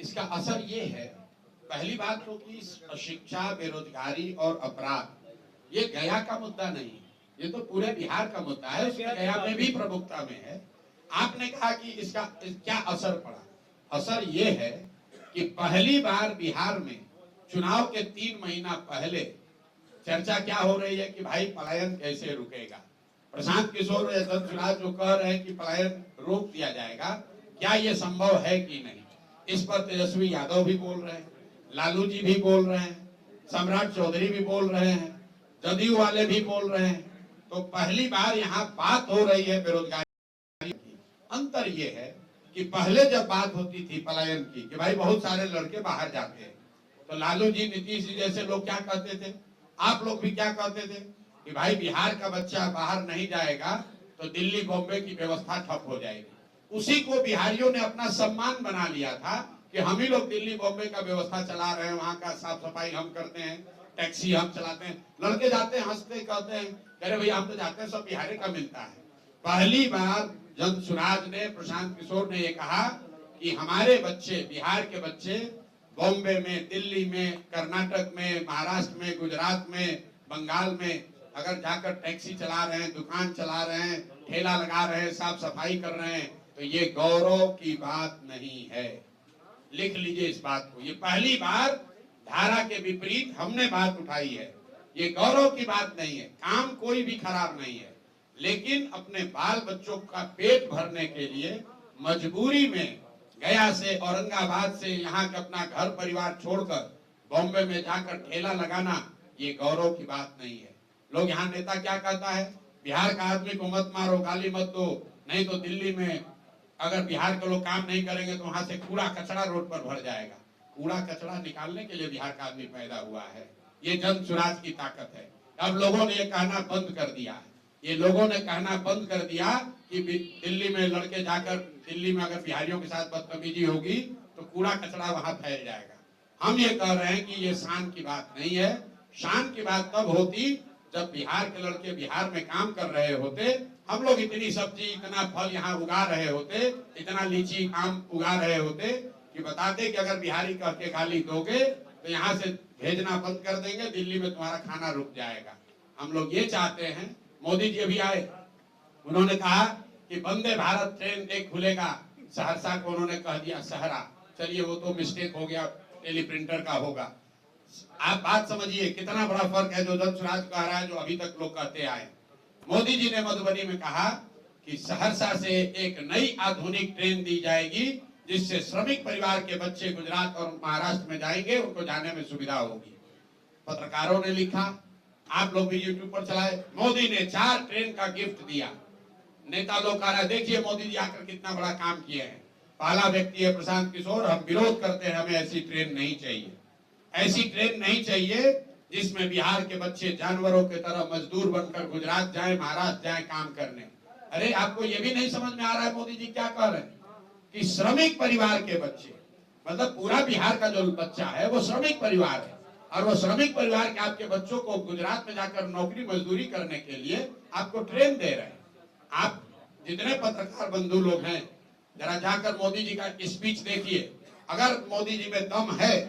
इसका असर ये है, पहली बात तो कि शिक्षा, बेरोजगारी और अपराध ये गया का मुद्दा नहीं है, ये तो पूरे बिहार का मुद्दा है, उसमें गया में भी प्रमुखता में है। आपने कहा कि इसका क्या असर पड़ा। असर ये है कि पहली बार बिहार में चुनाव के 3 महीना पहले चर्चा क्या हो रही है कि भाई पलायन कैसे रुकेगा। प्रशांत किशोर और यशवंत जो कह रहे हैं कि पलायन रोक दिया जाएगा, क्या ये संभव है कि नहीं। इस पर तेजस्वी यादव भी बोल रहे हैं, लालू जी भी बोल रहे हैं, सम्राट चौधरी भी बोल रहे हैं, जदयू वाले भी बोल रहे हैं। तो पहली बार यहाँ बात हो रही है बेरोजगारी की। अंतर ये है कि पहले जब बात होती थी पलायन की कि भाई बहुत सारे लड़के बाहर जाते हैं, तो लालू जी, नीतीश जी जैसे लोग क्या कहते थे, आप लोग भी क्या कहते थे कि भाई बिहार का बच्चा बाहर नहीं जाएगा तो दिल्ली बॉम्बे की व्यवस्था ठप हो जाएगी। उसी को बिहारियों ने अपना सम्मान बना लिया था कि हम ही लोग दिल्ली बॉम्बे का व्यवस्था चला रहे हैं, वहां का साफ सफाई हम करते हैं, टैक्सी हम चलाते हैं। लड़के जाते हैं, हंसते कहते हैं, अरे भैया हम तो जाते हैं, सब बिहारी का मिलता है। पहली बार जन सुराज ने, प्रशांत किशोर ने ये कहा कि हमारे बच्चे, बिहार के बच्चे बॉम्बे में, दिल्ली में, कर्नाटक में, महाराष्ट्र में, गुजरात में, बंगाल में अगर जाकर टैक्सी चला रहे हैं, दुकान चला रहे हैं, ठेला लगा रहे हैं, साफ सफाई कर रहे हैं, तो ये गौरव की बात नहीं है। लिख लीजिए इस बात को, ये पहली बार धारा के विपरीत हमने बात उठाई है। ये गौरव की बात नहीं है, काम कोई भी खराब नहीं है, लेकिन अपने बाल बच्चों का पेट भरने के लिए मजबूरी में गया से, औरंगाबाद से यहाँ के अपना घर परिवार छोड़कर बॉम्बे में जाकर ठेला लगाना, ये गौरव की बात नहीं है। लोग यहाँ नेता क्या कहता है, बिहार का आदमी को मत मारो, गाली मत दो, नहीं तो दिल्ली में अगर बिहार के लोग काम नहीं करेंगे तो वहां से कूड़ा कचरा रोड पर भर जाएगा। कूड़ा कचरा निकालने के लिए बिहार का आदमी पैदा हुआ है। ये जन सुराज की ताकत है। अब लोगों ने ये कहना बंद कर दिया है, ये लोगों ने कहना बंद कर दिया कि दिल्ली में लड़के जाकर, दिल्ली में अगर बिहारियों के साथ बदतमीजी होगी तो कूड़ा कचरा वहां फैल जाएगा। हम ये कह रहे हैं कि ये शान की बात नहीं है। शान की बात तब होती जब बिहार के लड़के बिहार में काम कर रहे होते, हम लोग इतनी सब्जी, इतना फल यहाँ उगा रहे होते, इतना लीची आम उगा रहे होते कि बताते कि अगर बिहारी कह के गाली दोगे तो यहाँ से भेजना बंद कर देंगे, दिल्ली में तुम्हारा खाना रुक जाएगा। हम लोग ये चाहते हैं। मोदी जी अभी आए, उन्होंने कहा कि वंदे भारत ट्रेन एक खुलेगा, सहरसा को उन्होंने कह दिया सहरा। चलिए वो तो मिस्टेक हो गया, टेलीप्रिंटर का होगा। आप बात समझिए कितना बड़ा फर्क है जो जन सुराज कह रहा है, जो अभी तक लोग कहते आए। मोदी जी ने मधुबनी में कहा कि सहरसा से एक नई आधुनिक ट्रेन दी जाएगी जिससे श्रमिक परिवार के बच्चे गुजरात और महाराष्ट्र में जाएंगे, उनको जाने में सुविधा होगी। पत्रकारों ने लिखा, आप लोग भी यूट्यूब पर चलाए, मोदी ने 4 ट्रेन का गिफ्ट दिया। नेता लोग कह रहा है देखिए मोदी जी आकर कितना बड़ा काम किए हैं। पहला व्यक्ति है प्रशांत किशोर, हम विरोध करते हैं, हमें ऐसी ट्रेन नहीं चाहिए। ऐसी ट्रेन नहीं चाहिए जिसमें बिहार के बच्चे जानवरों की तरह मजदूर बनकर गुजरात जाए, महाराष्ट्र जाए काम करने। अरे आपको ये भी नहीं समझ में आ रहा है मोदी जी क्या कह रहे हैं कि श्रमिक परिवार के बच्चे, मतलब पूरा बिहार का जो बच्चा है वो श्रमिक परिवार है, और वो श्रमिक परिवार के आपके बच्चों को गुजरात में जाकर नौकरी मजदूरी करने के लिए आपको ट्रेन दे रहे हैं। आप जितने पत्रकार बंधु लोग हैं जरा जाकर मोदी जी का स्पीच देखिए। अगर मोदी जी में दम है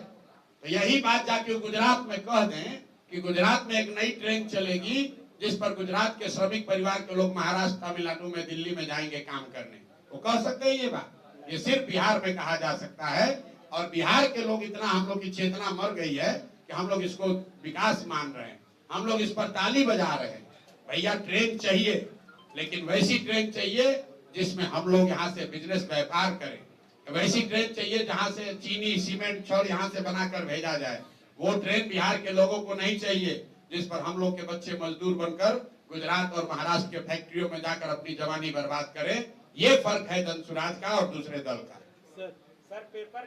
तो यही बात जाके गुजरात में कह दें कि गुजरात में एक नई ट्रेन चलेगी जिस पर गुजरात के श्रमिक परिवार के लोग महाराष्ट्र, तमिलनाडु में, दिल्ली में जाएंगे काम करने। वो कह सकते हैं ये बात, ये सिर्फ बिहार में कहा जा सकता है। और बिहार के लोग इतना, हम लोग की चेतना मर गई है कि हम लोग इसको विकास मान रहे हैं, हम लोग इस पर ताली बजा रहे हैं। भैया ट्रेन चाहिए, लेकिन वैसी ट्रेन चाहिए जिसमें हम लोग यहाँ से बिजनेस व्यापार करें। वैसी ट्रेन चाहिए जहां से चीनी, सीमेंट, छड़ यहाँ से बनाकर भेजा जाए। वो ट्रेन बिहार के लोगों को नहीं चाहिए जिस पर हम लोग के बच्चे मजदूर बनकर गुजरात और महाराष्ट्र के फैक्ट्रियों में जाकर अपनी जवानी बर्बाद करें। ये फर्क है जन सुराज का और दूसरे दल का। Sir paper